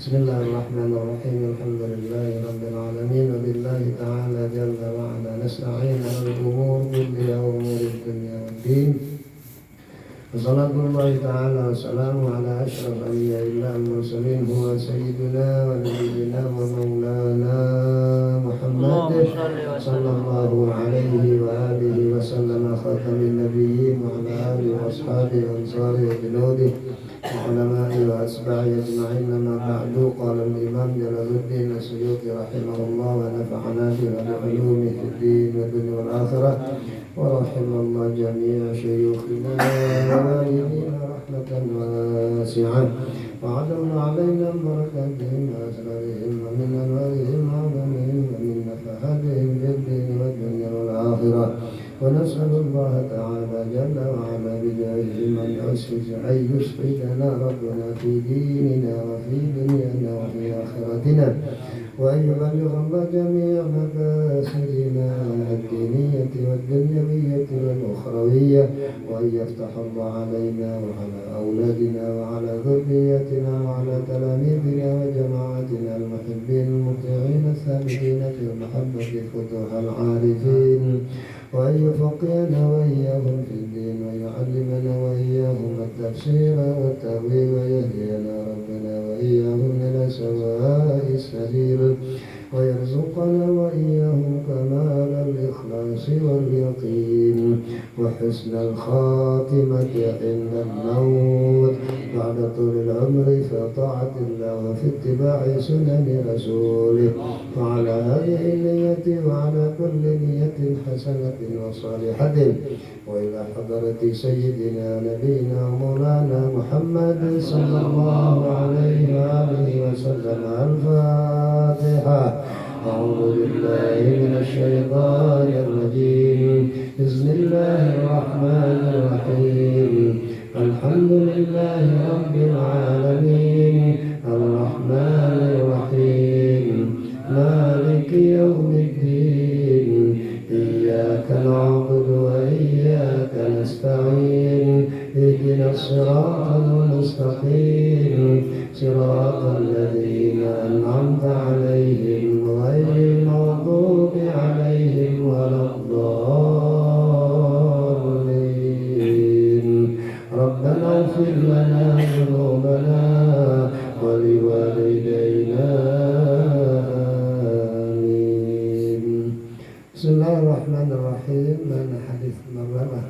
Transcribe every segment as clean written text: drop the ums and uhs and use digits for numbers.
Bismillahirrahmanirrahim. Alhamdulillahirabbil wabillahi ta'ala jalla wa ala nasta'in 'alal umur kulliha wa umurid dunya waddin. Wassallallahu ta'ala wassalamu ala asyrafil anbiya'i wal mursalin huwa sayyiduna wa nabiyyuna wa maulana Muhammad sallallahu alaihi wa alihi wa sallam khatamin nabiyyin wa ala alihi wa ashabihi wa ansari wa junudi wa ulama'i wa asba'i ajma'in. Amma ba'du. Qala al-imam Jalaluddin As-Suyuti rahimahullah wa nafa'ana bi ulumihi fid din wa dunya wal akhirah wa rahimallahu jami'a syuyukhina والدينا رحمة واسعة وعدنا علينا بركاتهم وأسرارهم ومن أنوارهم وعظمهم ومن نفحاتهم في الدين والدنيا والآخرة. ونسأل الله تعالى جل وعلا بجاههم أن يسعدنا ربنا في ديننا وفي دنيانا وفي آخرتنا، وأن يبلغ الله جميع مقاصدنا الدينية والدنيوية والأخروية، وأن يفتح الله علينا وعلى أولادنا وعلى ذريتنا وعلى تلاميذنا وجماعتنا المحبين المطيعين الثابتين في المحبة فتوح العارفين، وأن يفقهنا وإياهم في الدين ويعلمنا وإياهم التفسير والتأويل ويهدينا ربنا وإياهم إلى سواء السبيل، ويرزقنا وإياهم كمال الإخلاص واليقين وحسن الخاتمة عند الموت بعد طول العمر في طاعة الله وفي اتباع سنن رسوله. وعلى هذه النية وعلى كل نية حسنة وصالحة وإلى حضرة سيدنا نبينا مولانا محمد صلى الله عليه وآله وسلم. الفاتحة. أعوذ بالله من الشيطان الرجيم. بسم الله الرحمن الرحيم. الحمد لله رب العالمين الرحمن الرحيم مالك يوم الدين إياك نعبد وإياك نستعين اهدنا الصراط المستقيم صراط الذين أنعمت عليهم غير المغضوب عليهم ولا الضالين. ربنا اغفر لنا ذنوبنا ولوالدينا آمين. Bismillahirrahmanirrahim. Mana hadis berapa?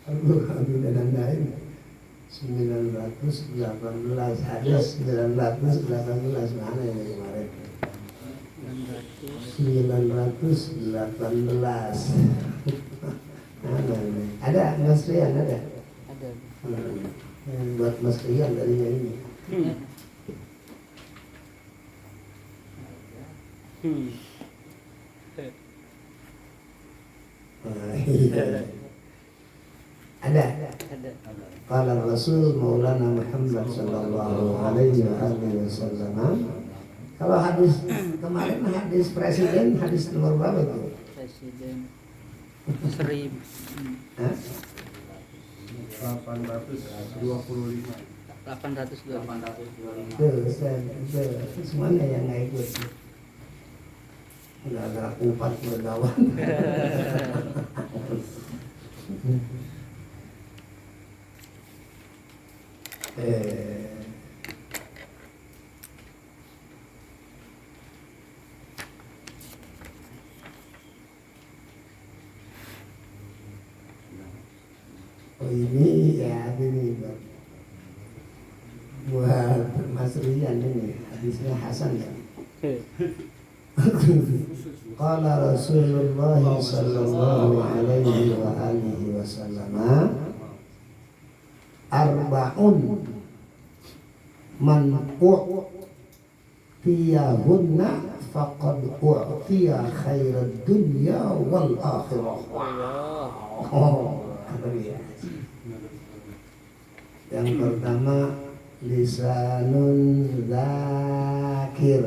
92. Dan lain 918 hadis 918 mana ini kemarin 918 mana ini ada Mas Rian ada buat Mas Rian darinya ini ada. Qala Rasul Maulana Muhammad sallallahu alaihi wasallam. Kalau hadis kemarin hadis presiden, hadis nomor berapa itu? Presiden 1000 825. Semuanya yang nggak ikut. Udah agak kupat berdawan. Oh ini ya ini buat Mas Rian ini hadisnya Hasan ya. Qala Rasulullah sallallahu alaihi wa alihi wasallam arba'un man u'tiyahunna faqad u'tiya khairad dunya wal akhirah. Yang pertama lisanun zakir.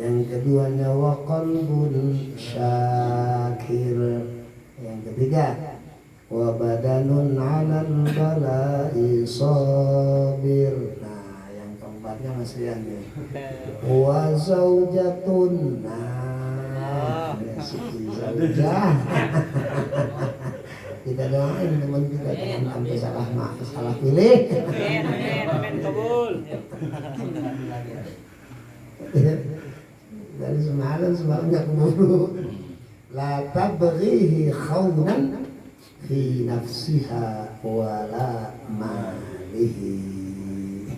Yang keduanya wa qalbun syakir. Yang ketiga wa badanun 'alal bala'i sabir. Nah, yang keempatnya Mas Rian nih. Wa zaujatun. Nah, Siti zaujah. Kita doain teman kita jangan sampai salah pilih. Amin, kabul. Dari semalam nggak keburu. La tabghihi khawnan fi nafsiha wala malihi.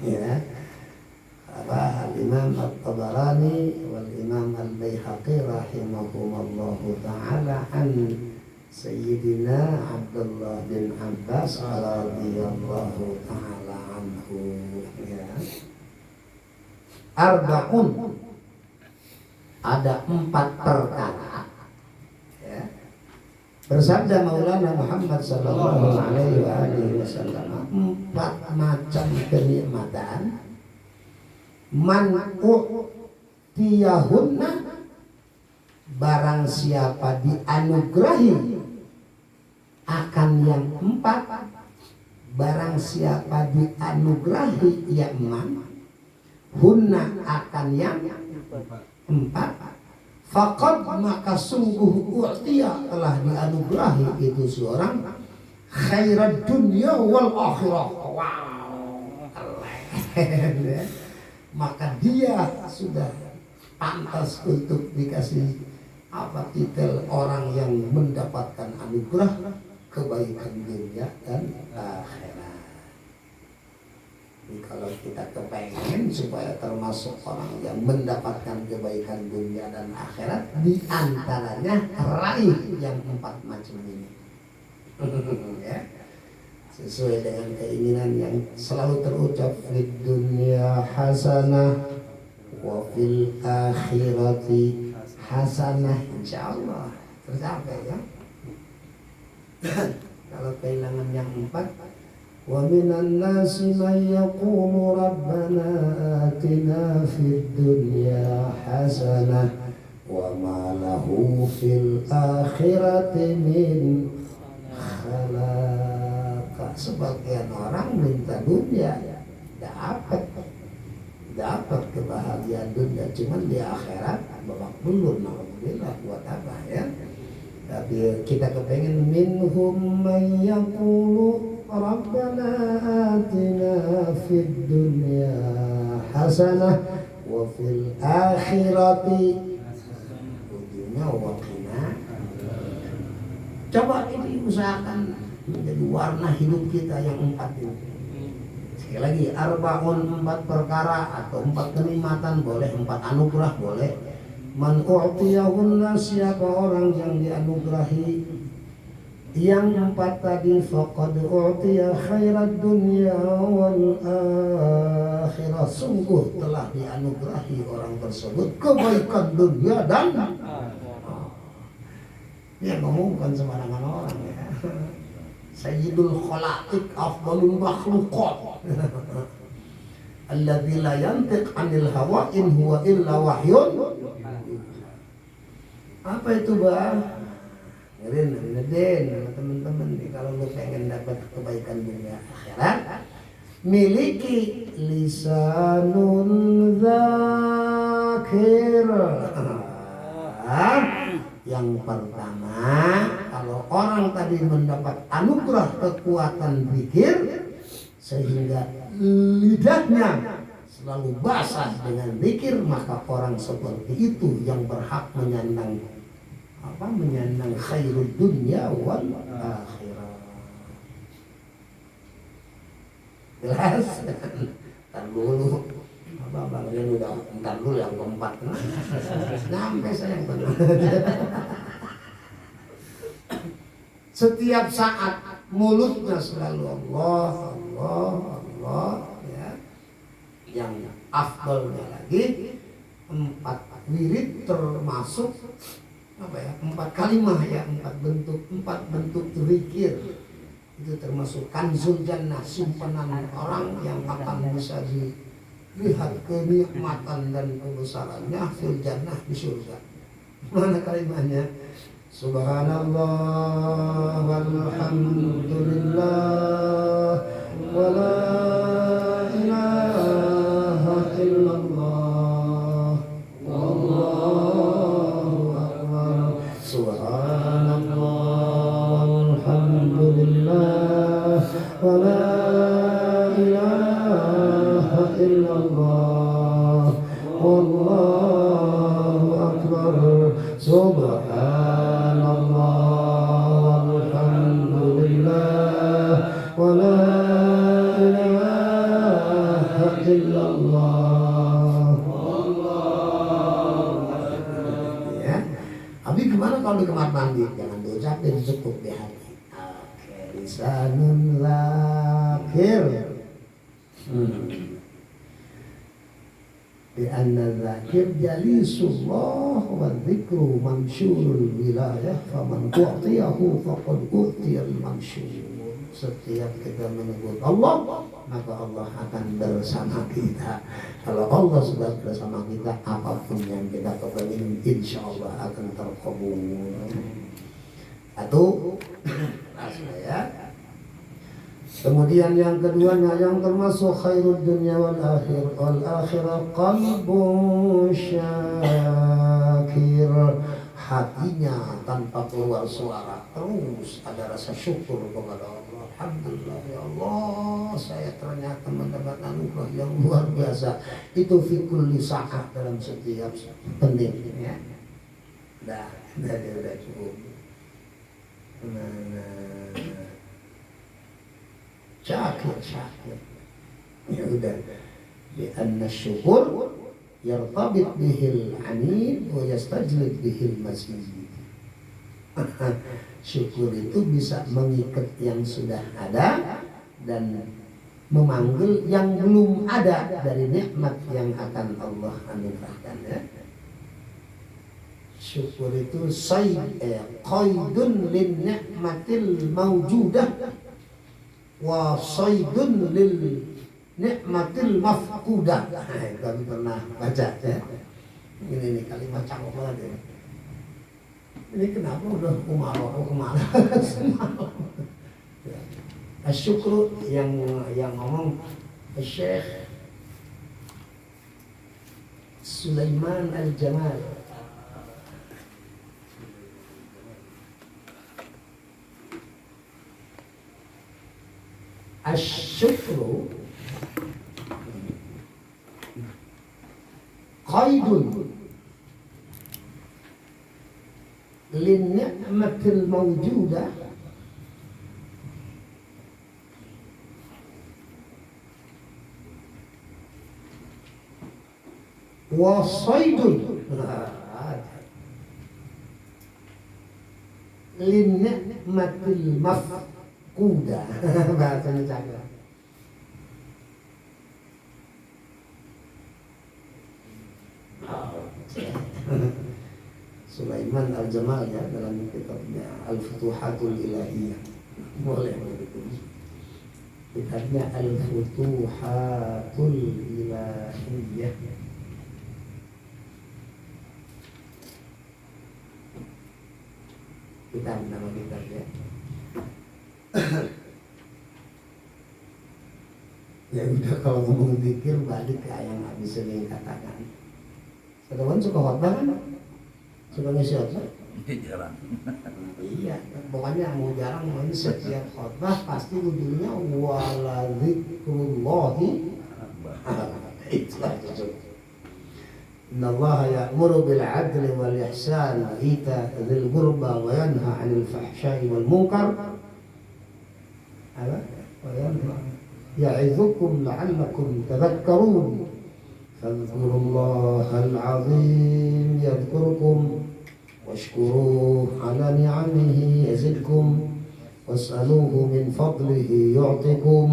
Ya. Al-Imam At-Tabarani wal Imam Al-Baihaqi rahimahumullahu ta'ala an Sayyidina Abdullah bin Abbas radhiyallahu ta'ala anhu. Ya. Arba'un, ada 4 perkara. Ya. Bersabda Maulana Muhammad sallallahu alaihi wasallam, 4 macam kenikmatan man u'tiyahunna, barang siapa dianugerahi akan yang 4, barang siapa dianugerahi yang man hunna akan yang 4, faqad maka sungguh u'tiya telah dianugerahi itu seorang khairad dunya wal akhirah. Wow. Maka dia sudah pantas untuk dikasih titel orang yang mendapatkan anugerah kebaikan dunia dan akhirat. Jadi kalau kita kepengen supaya termasuk orang yang mendapatkan kebaikan dunia dan akhirat, di antaranya raih yang 4 macam ini. Ya. Sesuai dengan keinginan yang selalu terucap, fid dunya hasanah wa fil akhirati hasanah, insyaallah tercapai ya. Kalau kehilangan yang 4, wa minan nasi man yaqulu rabbana atina fid dunya hasanah wa ma lahu fil akhirati min khalaq. Sebagian orang minta dunia dapat kebahagiaan dunia, cuman di akhirat babak belur, alhamdulillah, buat apa ya. Tapi kita kepengen minhum man yaqulu rabbana atina fid dunya hasanah wa fil akhirati dunya wa qina. Coba ini usahakan menjadi warna hidup kita yang 4 ini. Sekali lagi, arba'un, 4 perkara atau 4 kenikmatan boleh, 4 anugerah boleh. Man u'tiyahunna, siapa orang yang dianugerahi yang 4 tadi, faqad u'tiya khairat dunya wal akhirah, sungguh telah dianugerahi orang tersebut kebaikan dunia dan dia ngomongkan sembarangan orang ya. Sayyidul khalaiq afdalul makhluqat alladzi la yantiq 'anil hawa in huwa illa wahyun. Apa itu, Bang? Ngeden teman-teman nih, kalau lu pengen dapat kebaikan dunia akhirat, miliki lisanun zakir. Yang pertama, kalau orang tadi mendapat anugerah kekuatan zikir sehingga lidahnya selalu basah dengan zikir, maka orang seperti itu yang berhak menyandang khairul dunya wal akhirah. Jelas? Ntar dulu Bang Rian udah, ntar dulu yang keempat. Sampai saya yang tenang. Setiap saat mulutnya selalu Allah, Allah, Allah ya. Yang afdalnya lagi 4 wirid termasuk 4 kalimah ya, 4 bentuk zikir. Itu termasuk kanzul jannah, simpanan orang yang akan bisa lihat kenikmatan dan kebesarannya fil jannah, di surga. Mana kalimahnya? Subhanallah walhamdulillah wala لا إله إلا الله والله أكبر سبحان الله والحمد لله ولا إله إلا الله. Ya. Abi gimana kalau di kamar mandi? Jangan diucapin, cukup di hati. Lisanun zakir. Di anna zakir jalisullah wa dzikru mansyurul wilayah faman u'tiyahu faqad u'tiyal mansyur. Setiap kita menyebut Allah, maka Allah akan bersama kita. Kalau Allah sudah bersama kita, apapun yang kita kepingin insya Allah akan terkabul. Atau ya. Kemudian yang keduanya yang termasuk khairud dunya wal akhirah qalbun syakir. Hatinya tanpa keluar suara terus ada rasa syukur kepada Allah. Alhamdulillah ya Allah, saya ternyata mendapat anugerah yang luar biasa. Itu fi kulli sa'ah, dalam setiap penting ya. Udah cukup. Syakir. Ya udah. Bi anna syukur yartabit bihil anid wa yastajlib bihil mazid. Syukur itu bisa mengikat yang sudah ada dan memanggil yang belum ada dari nikmat yang akan Allah anugerahkan ya. Syukur itu qaidun lin ni'matil mawjudah wa saydun lil nikmatil mafqudah. Kami pernah baca ya. Ini kalimat cakep banget ya. Ini kenapa udah kumara. Asyukru yang ngomong Syekh Sulaiman Al-Jamal. Asyukru qaidun lin ni'matil mawjudah wa saydun lin ni'matil mafqudah. Bahasanya cakep. Sulaiman Al-Jamal ya, dalam kitabnya Al-Futuhatul Ilahiyah. Boleh begitu. Kitabnya Al-Futuhatul Ilahiyah. Kitab nama kitabnya. Ya udah, kalau ngomong zikir balik ke yang habis sering katakan. Teman suka khotbah kan? Suka ngisi khotbah? Jarang. Iya, pokoknya mau jarang mau ini setiap khotbah pasti ujungnya wala dzikrullahi. Itu aja. Innallaha ya'muru bil 'adli wal ihsan wa ita'i dzil qurba wa yanha 'anil fahsya'i wal munkar. Wa yanha ya'izukum la'allakum tadhakkarun. فاذكروا الله العظيم يذكركم واشكروه على نعمه يزدكم واسألوه من فضله يعطكم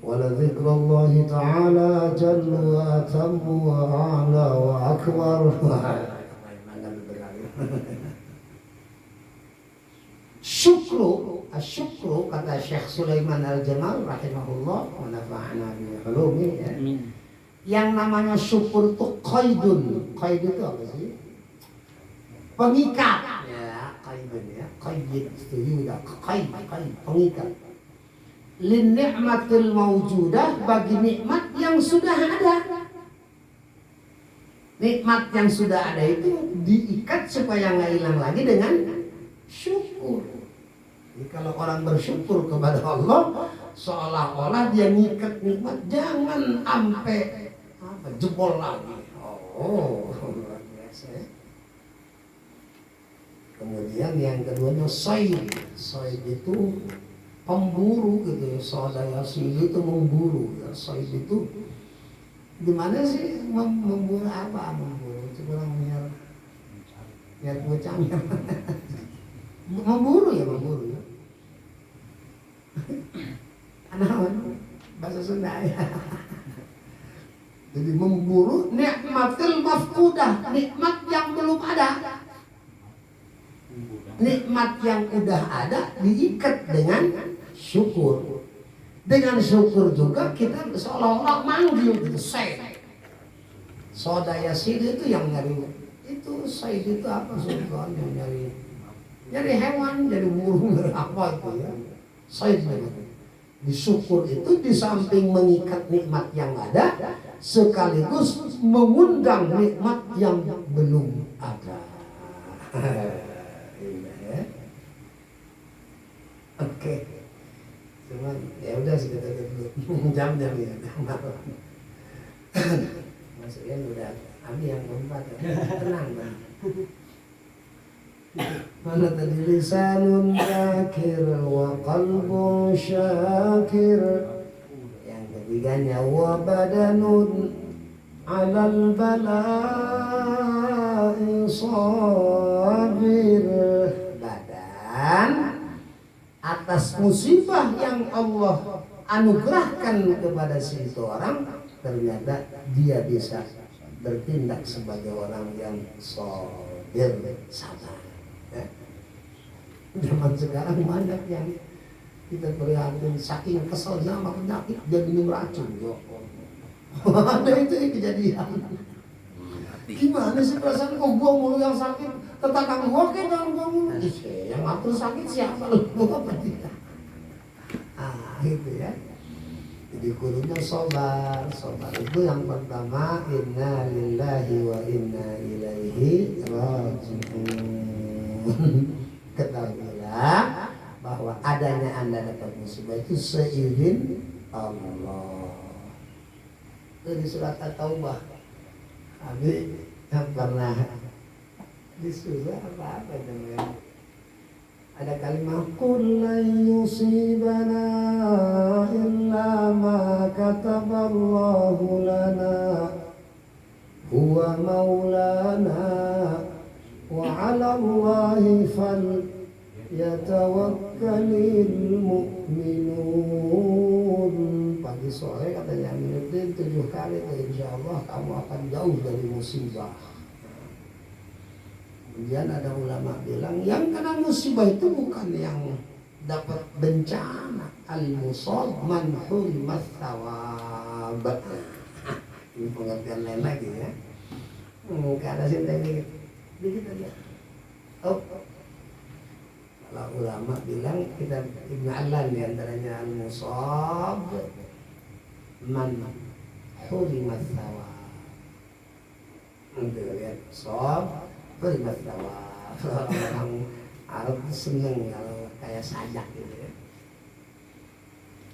ولذكر الله تعالى جل وأتم وأعلى وأكبر. Asyukru kata Syekh Sulaiman Al-Jamal rahimahullah wa nafa'ana bi ulumihi. Yang namanya syukur itu qaidun. Qaid itu apa sih? Pengikat. Ya, qaidun ya. Qaid itu juga qaid, pengikat. Lin ni'matil mawjudah, bagi nikmat yang sudah ada. Nikmat yang sudah ada itu diikat supaya nggak hilang lagi dengan syukur. Jadi kalau orang bersyukur kepada Allah, seolah-olah dia ngikat nikmat, jangan sampai jebol lagi. Oh, luar biasa ya. Kemudian yang keduanya said. Said itu pemburu gitu ya. Saudara sini itu memburu ya. Said itu gimana sih memburu apa? Memburu itu kurang biar bocah memburu ya. Anak bahasa Sunda ya. Jadi memburu nikmatil mafkudah, nikmat yang belum ada. Nikmat yang udah ada diikat dengan syukur. Dengan syukur juga kita seolah-olah manggil gitu, Said. Saudara Yasin itu yang nyari itu Said itu apa sultan yang nyari hewan, nyari burung, nyari apa itu ya. Said di syukur itu di samping mengikat nikmat yang ada, sekaligus mengundang nikmat yang belum ada. Oke. Cuman ya udah segitu dulu. Jam ya. Maksudnya udah Abi yang keempat ya. Tenang bang. Mana tadi lisanun zakir wa qalbun syakir. Yang ketiganya wa badanun alal bala'i sabir. Badan atas musibah yang Allah anugerahkan kepada seseorang, ternyata dia bisa bertindak sebagai orang yang sabir, sabar. Zaman sekarang banyak yang kita prihatin saking keselnya sama penyakit dia minum racun. Ada itu kejadian. Gimana sih perasaan kok gua mulu yang sakit, tetangga gua kan yang gua mulu. Yang ngatur sakit siapa lu apa dia? Gitu ya. Jadi kudunya sabar. Sabar itu yang pertama, inna lillahi wa inna ilaihi raji'un. Ketahuilah bahwa adanya Anda dapat musibah itu seizin Allah. Itu di surat At-Taubah. Abi yang pernah disusah apa namanya? Ada kalimat qul lan yusibana illa ma kataballahu lana huwa maulana wa 'ala Allahi falyatawakkalul mu'minun. Pagi sore katanya Aminuddin 7 kali, insyaallah kamu akan jauh dari musibah. Kemudian ada ulama bilang yang kena musibah itu bukan yang dapat bencana, al-musab man hurimat thawab. Ini pengertian lain lagi ya. Karena sih teknik dikit aja. Kalau ulama bilang kita Ibnu Allan di antaranya al-musab man hurimat thawab. Untuk lihat musab hurimat thawab. Orang Arab seneng kalau kayak sajak gitu ya.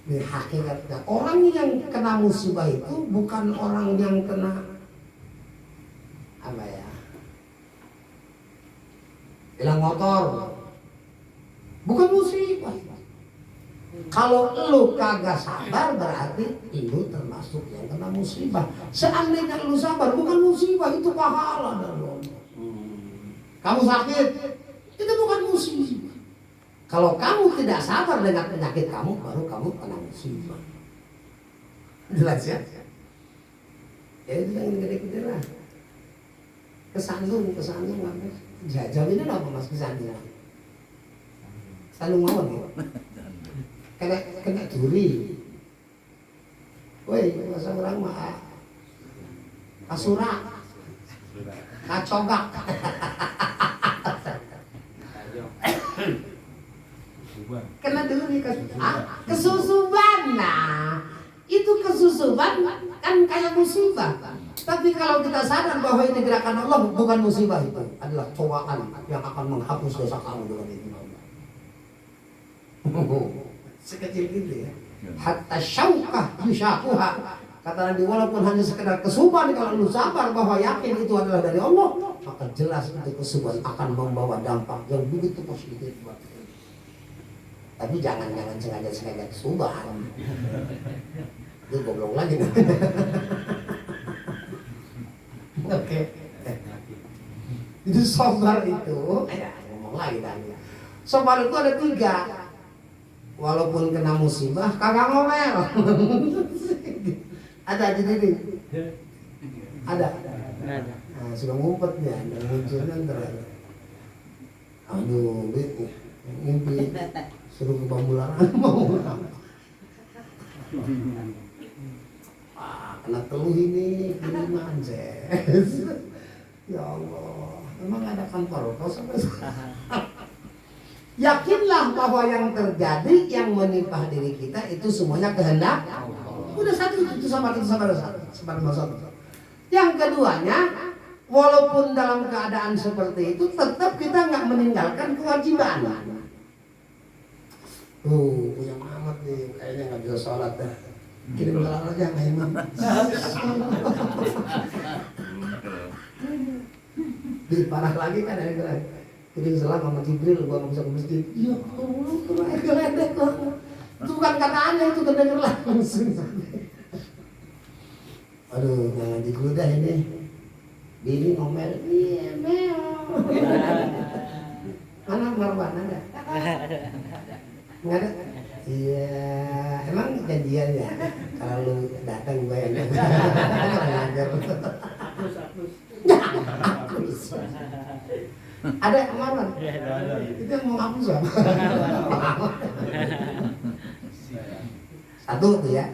Di hakikatnya orang yang kena musibah itu bukan orang yang kena apa ya, hilang motor, bukan musibah. Kalau lu kagak sabar berarti lu termasuk yang kena musibah. Seandainya lu sabar bukan musibah, itu pahala dari Allah. Kamu sakit itu bukan musibah. Kalau kamu tidak sabar dengan penyakit kamu, baru kamu kena musibah. Jelas ya? Ya itu yang gede-gede lah. Kesandung apa? Jajah ini apa mas kesandung? Sandung mawon ya? Kena duri. Woi, masa orang mah kasura, kacogak. Kena duri kesusuban. Nah, itu kesusuban kan kayak musibah. Tapi kalau kita sadar bahwa ini gerakan Allah, bukan musibah, itu adalah cobaan yang akan menghapus dosa kamu dengan itu. Sekecil gitu ya. Hatta syaukah yushakuha. Kata Nabi, walaupun hanya sekedar kesuban, kalau lu sabar bahwa yakin itu adalah dari Allah, maka jelas itu kesuban akan membawa dampak yang begitu positif buat kita. Tapi jangan sengaja kesuban. Itu goblok lagi. Oke. Itu sabar itu, ngomong lagi tadi. Sabar itu ada 3. Walaupun kena musibah, kagak ngomel. Ada di sini. Ada. Nah, sudah ngumpetnya, dan munculnya ntar. Aduh, ngimpi suruh ke Bambularang mau. Kena teluh ini, kiriman ya Allah, memang ada kantor kau sampai. Yakinlah bahwa yang terjadi, yang menimpa diri kita itu semuanya kehendak. Udah satu itu sabar. Yang keduanya, walaupun dalam keadaan seperti itu, tetap kita nggak meninggalkan kewajiban. Yang amat nih, kayaknya nggak bisa sholat dah. Kirim salam aja nggak imam. Lebih parah lagi kan ada yang kirim salam sama Jibril, gua nggak bisa ke masjid. Ya Allah, keledek kok. Itu bukan kataannya, itu kedenger langsung. Aduh, jangan digludah ini. Bini ngomel, iya meow. Mana Marwan ada? Nggak ada? Iya, emang janjiannya kalau lu datang gue yang ngajar. Ada Marwan? Itu yang mau ngapus ya? Satu tuh ya.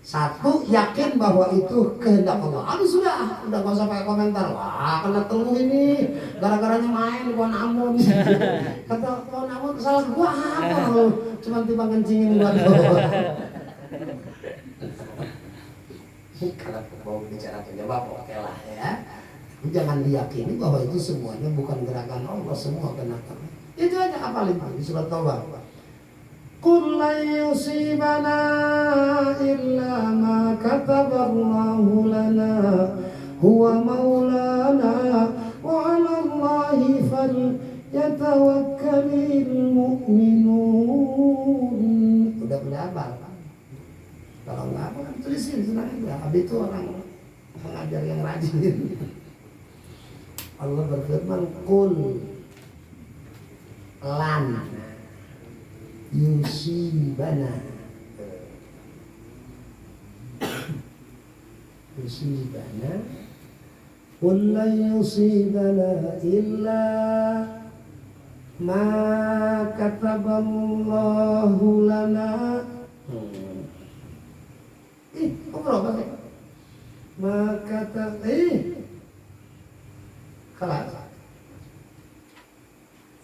Satu, yakin bahwa itu kehendak Allah. Aduh sudah gak usah pakai komentar. Wah, kena teluh ini, gara-garanya main gua namun. Kata gua namun salah gua apa lu? Cuman tiba kencingin gua doang. Kalau mau bicara penyebab oke lah ya. Jangan diyakini bahwa itu semuanya bukan gerakan Allah, semua kehendak Allah. Itu aja hafalin di surat Taubah. Qul lan yusibana illa ma kataballahu lana huwa maulana wa 'ala Allahi falyatawakkalul mu'minun. Udah hafal kan? Kalau enggak apa kan tulisin senang aja. Abi itu orang pengajar yang rajin. Allah berfirman, qul lan yusibana qul lan yusibana illa ma kataballahu lana. Berapa sih? Ma kata kelas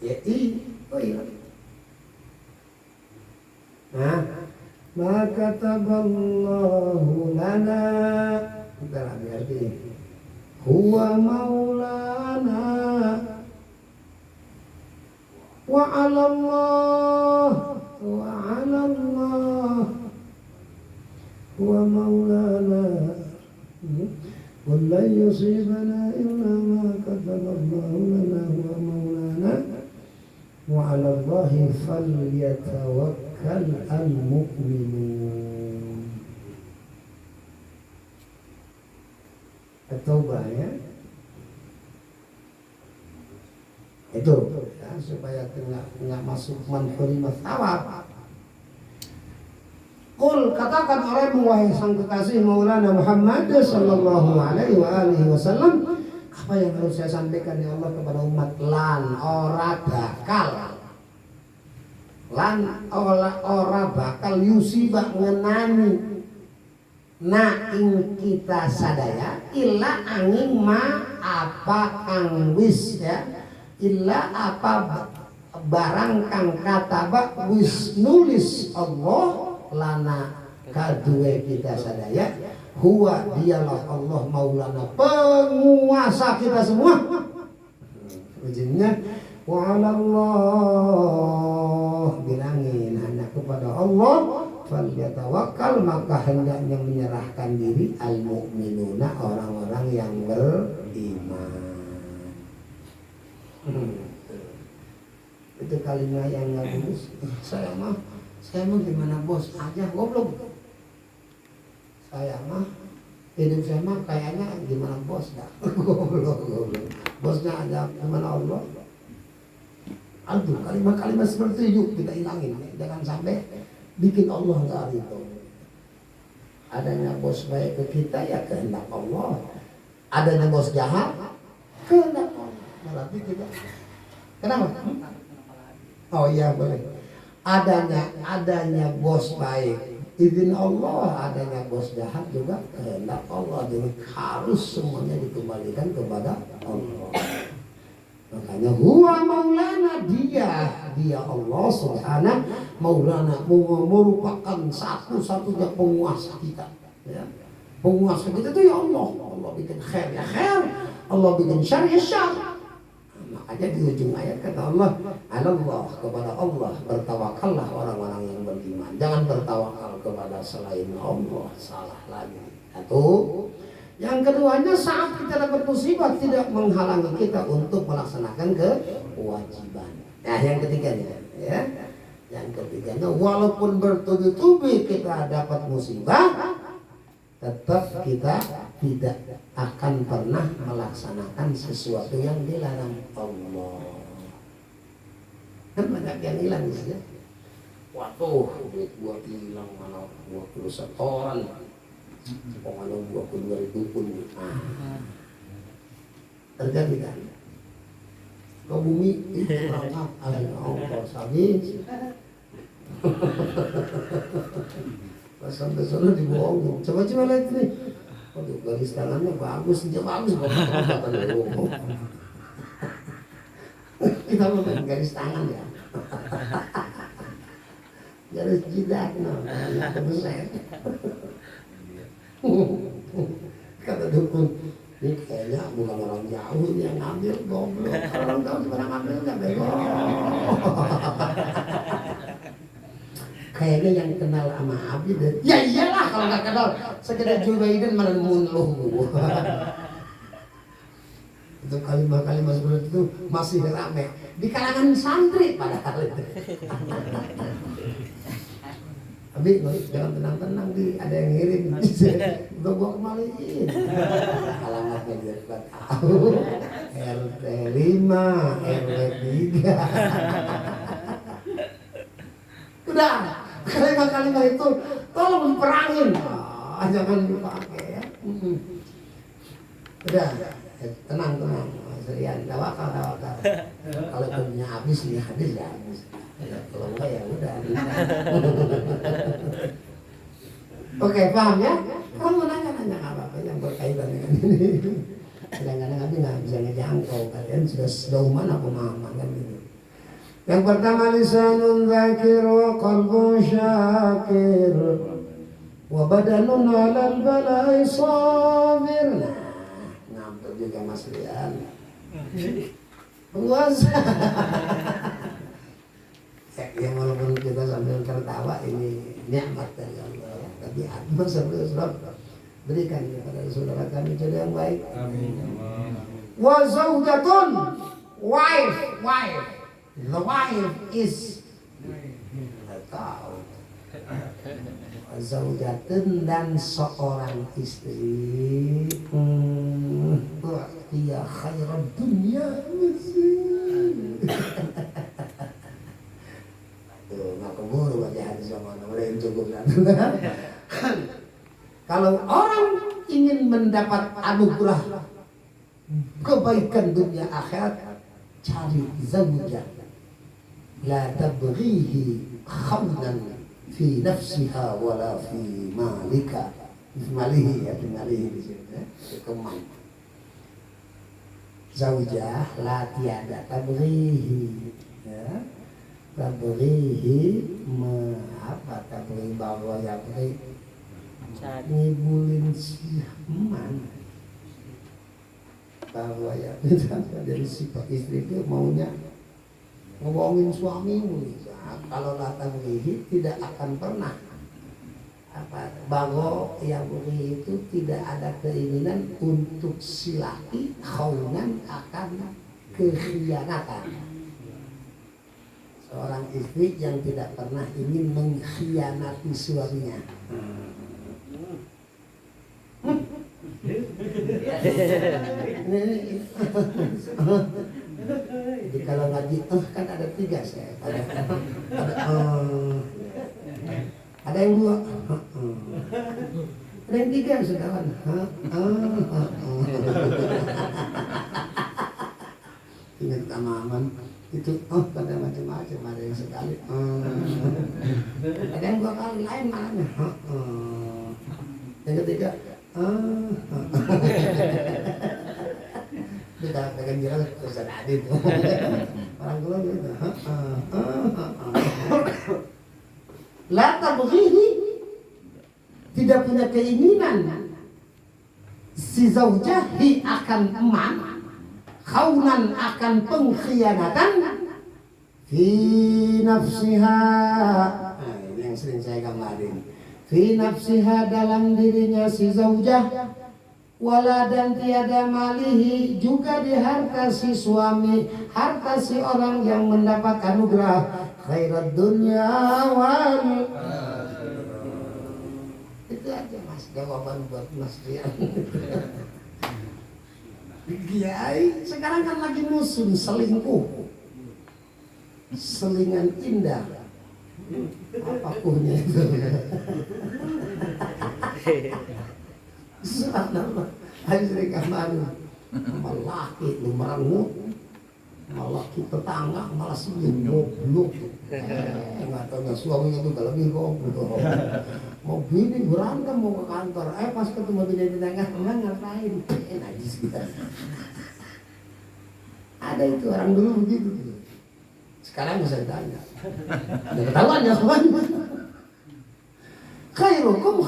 ya oh iya. Nah, maka taballahu lana, bentar berarti huwa maulana wa 'ala Allah huwa maulana wa la yusibana illa ma kataballahu lana huwa maulana wa 'ala Allahi falyatawakkal al-mu'minun. At-Taubah ya. Itu ya, supaya tidak masuk manhurimat thawab. Qul, katakan olehmu wahai sang kekasih Maulana Muhammad sallallahu alaihi wasallam, apa yang harus saya sampaikan ya Allah kepada umat? Lan ora bakal yusibah ngenani na ing kita sadaya illa angin ma apa kang wis ya illa apa barang kang kataba wis nulis Allah lana kadue kita sadaya huwa dialah Allah maulana penguasa kita semua. Ujungnya wa 'ala Allah bilangin kepada Allah, falyatawakkal, maka hendaknya menyerahkan diri al-mu'minuna, orang-orang yang beriman. Itu kalimat yang nggak lulus. Saya mah gimana bos aja, goblok. Saya mah hidup saya mah kayaknya gimana bos dah. Goblok. Bosnya ada gimana Allah. Aduh, kalimat-kalimat seperti itu kita hilangin. Jangan sampai bikin Allah nggak ridho. Adanya bos baik ke kita ya kehendak Allah. Adanya bos jahat kehendak Allah. Berarti kita kenapa? Oh iya boleh. Adanya bos baik izin Allah, adanya bos jahat juga kehendak Allah. Jadi harus semuanya dikembalikan kepada Allah. Makanya huwa maulana, dia Allah subhanahu maulana, merupakan satu-satunya penguasa kita, ya. Penguasa kita itu ya Allah. Allah bikin khair ya khair, Allah bikin syar ya syar. Makanya di ujung ayat kata Allah, Allah, kepada Allah bertawakallah orang-orang yang beriman. Jangan bertawakal kepada selain Allah, salah lagi. Satu. Yang keduanya, saat kita dapat musibah tidak menghalangi kita untuk melaksanakan kewajiban. Nah, yang ketiganya, ya. Yang ketiganya, walaupun bertubi-tubi kita dapat musibah, tetap kita tidak akan pernah melaksanakan sesuatu yang dilarang Allah. Kan banyak yang hilang ya. Waduh, duit gua hilang, mana gua perlu setoran. Pokoknya gua keluar itu pun terjadi kan. Ke bumi itu berangkat alih ongkos habis. Pas sampai sana dibohongin. Coba lihat nih. Waduh, garis tangannya bagus, dia bagus banget. Kita mau main garis tangan ya. Garis jidat, nggak besar. Kata dukun, ini kayaknya bukan orang jauh yang ngambil, goblok. Orang tahu sebenarnya ngambil nggak bego. Kayaknya yang kenal sama Abi deh. Ya iyalah kalau nggak kenal. Sekedar Joe Biden mana nemuin lu. Itu kalimat-kalimat seperti itu masih ramai di kalangan santri padahal itu. Abi, jangan tenang-tenang di, ada yang ngirim. Udah gua kembaliin. Alamatnya dia sudah tahu. RT 5, RW 3. Udah, kalimat-kalimat itu tolong diperangin. Jangan dipakai ya. Udah, tenang. Serian, tawakal. Kalau punya habis nih habis ya habis. Kalau enggak ya udah. Oke, paham ya? Kamu nanya apa yang berkaitan dengan ini. Kadang-kadang Abi nggak bisa ngejangkau, kalian sudah sejauh mana pemahaman kan gitu. Yang pertama, lisanun dzakir wa qalbun syakir wa badanun 'alal bala'i sabir. Nah, ngantuk juga Mas Rian. Penguasa. Ya walaupun kita sambil tertawa, ini nikmat dari Allah, tapi hati saudara berikan kepada saudara kami jadi yang baik. Amin. Wa zaujatun, wife. The wife is tahu. Zaujatun, dan seorang istri. Dia khairad dunya. Nggak keburu baca hadis yang mana boleh cukup. Kalau orang ingin mendapat anugerah kebaikan dunia akhirat, cari zaujah la tabghihi khamnan fi nafsiha wala fi malika. Malihi di sini ya. Kemang. Zaujah la tiada tabghihi ya. Tabghihi tabghi bahwa ya ngibulin si eman bahwa ya dari si istri itu maunya ngebohongin suami, Nah, kalau latang lihi tidak akan pernah bago yang ini itu tidak ada keinginan untuk silahi khaunan akan kekhianatan. Seorang istri yang tidak pernah ingin mengkhianati suaminya. Jadi kalau ngaji kan ada 3 saya. Ada yang 2. Ada yang 3 saudara. Ingat tamaman itu pada macam-macam, ada yang sekali. Ada yang 2 kali lain malahnya. Yang ketiga kita pengen bilang Ustaz Adit orang tua gitu. La tabghihi, tidak punya keinginan si zaujahi akan emak, khaunan akan pengkhianatan fi nafsiha. Nah, ini yang sering saya gambarin. Fi nafsiha, dalam dirinya si zaujah, wala dan tiada malihi, juga di harta si suami, harta si orang yang mendapat anugerah khairat dunya wal. Itu aja mas, jawaban buat mas Rian. Kiai sekarang kan lagi musim selingkuh, selingan indah. Apa kuhnya itu? Subhanallah, hari kemarin laki lu merengut, laki tetangga malah senyum goblok. Nggak tahu suami itu kalau lebih goblok. Mau bini berantem mau ke kantor, pas ketemu bini tetangga enggak ngapain? Najis kita. Ada itu orang dulu begitu. Sekarang bisa ditanya. Udah ketahuan ya semuanya. Khairukum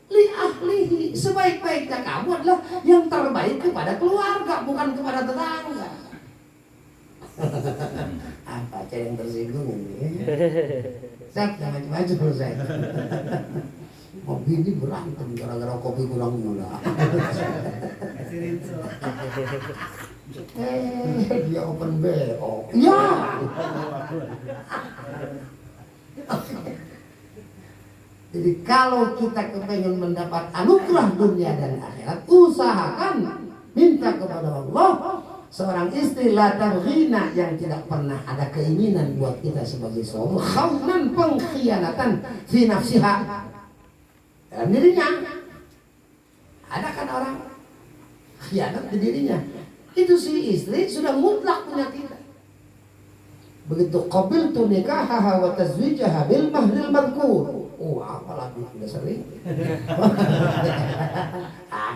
li ahlihi, sebaik-baiknya kamu adalah yang terbaik kepada keluarga, bukan kepada tetangga. Apa cara yang tersinggung ini? Saya macam-macam selesai. Mau bini berantem gara-gara kopi kurang gula. Dia open BO. Ya. Jadi kalau kita kepengen mendapat anugerah dunia dan akhirat, usahakan minta kepada Allah. Seorang istri la targhina, yang tidak pernah ada keinginan buat kita sebagai suami, khaunan, pengkhianatan fi nafsiha, dalam dirinya. Ada kan orang khianat di dirinya. Itu si istri sudah mutlak punya kita. Begitu qabiltu nikahaha wa tazwijaha bil mahril madhkur. Apalagi udah sering.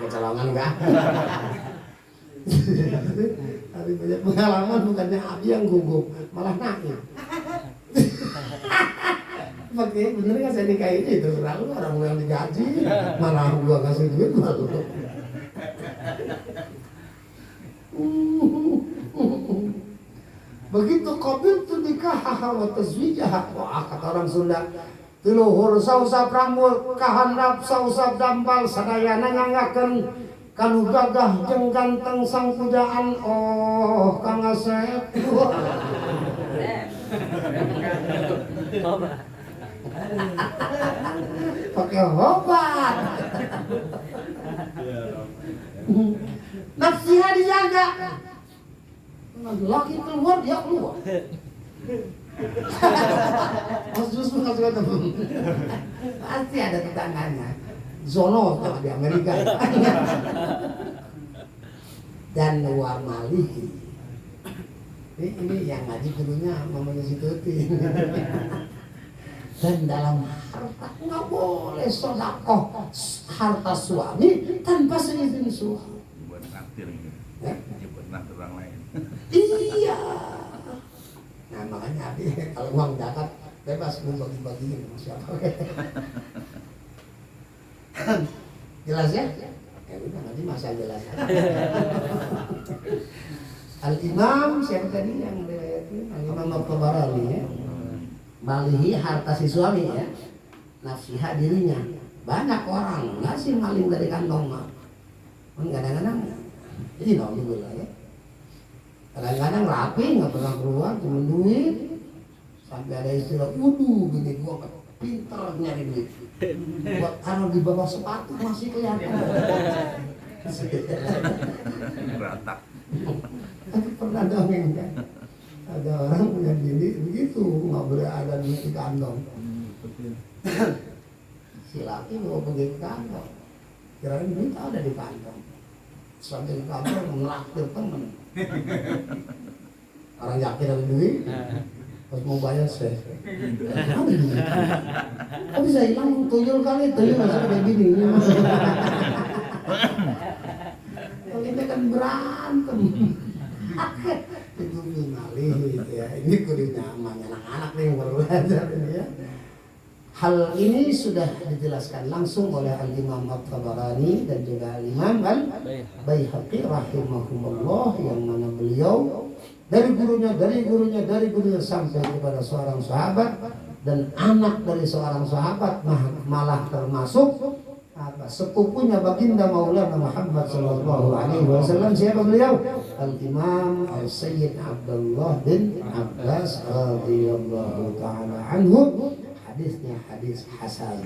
Kecolongan enggak? Tapi banyak pengalaman, bukannya Abi yang gugup, malah nangis. Pakai bener nggak saya nikahin itu, selalu orang yang digaji, malah gua kasih duit malu. Begitu qabil tu nikah wa tazwijaha. Wah, kata orang Sunda, tiluhur sausap rambut kahandap sausap dampal sadayana nyangakeun kanu gagah jeung ganteng sang pujaan. Oh Kang Asep. Pakai obat. Nafsiha dijaga. Laki keluar dia keluar. Pasti ada tetangganya. Zono di Amerika. Dan warmalihi. Ini yang ngaji gurunya mamanya si Tuti. Dan dalam harta nggak boleh sodakoh harta suami tanpa seizin suami. Buat naktir ini. Buat naktir orang lain. Iya. Nah makanya kalau uang zakat bebas mau bagi-bagiin sama siapa. Jelas ya? Ya udah nanti masa jelas. Al Imam siapa tadi yang diriwayatkan? Al Imam At-Tabarani ya. malihi harta si suami ya, nafsiha dirinya. Banyak orang ngasih maling dari kantong mah, kadang-kadang ini alhamdulillah ya. Kadang-kadang rapi nggak pernah keluar, cuma duit. Sampai ada istilah wudu gini, gua pinter nyari duit. Buat karena di bawah sepatu masih kelihatan. Berantak. Tapi pernah dongeng kan, ada orang punya bini begitu, nggak boleh ada duit di kantong. Si laki mau pergi ke kantor, kirain duit ada di kantong. Sampai di kantor ngeraktir temen. Orang yakin ada duit, pas mau bayar saya. Kok bisa hilang tuyul kali, tuyul masuk kayak gini. Kalau kita kan berantem. Itu malih ya, ini kudu nyaman anak-anak nih yang baru belajar ini ya. Hal ini sudah dijelaskan langsung oleh Al-Imam At-Tabarani dan juga Al-Imam Al-Baihaqi rahimahumullah, yang mana beliau dari gurunya sampai kepada seorang sahabat dan anak dari seorang sahabat, malah termasuk sepupunya baginda Maulana Muhammad sallallahu alaihi wasallam. Siapa beliau? Al-Imam Al-Sayyid Abdullah bin Abbas radhiyallahu taala anhu. Hadisnya hadis hasan.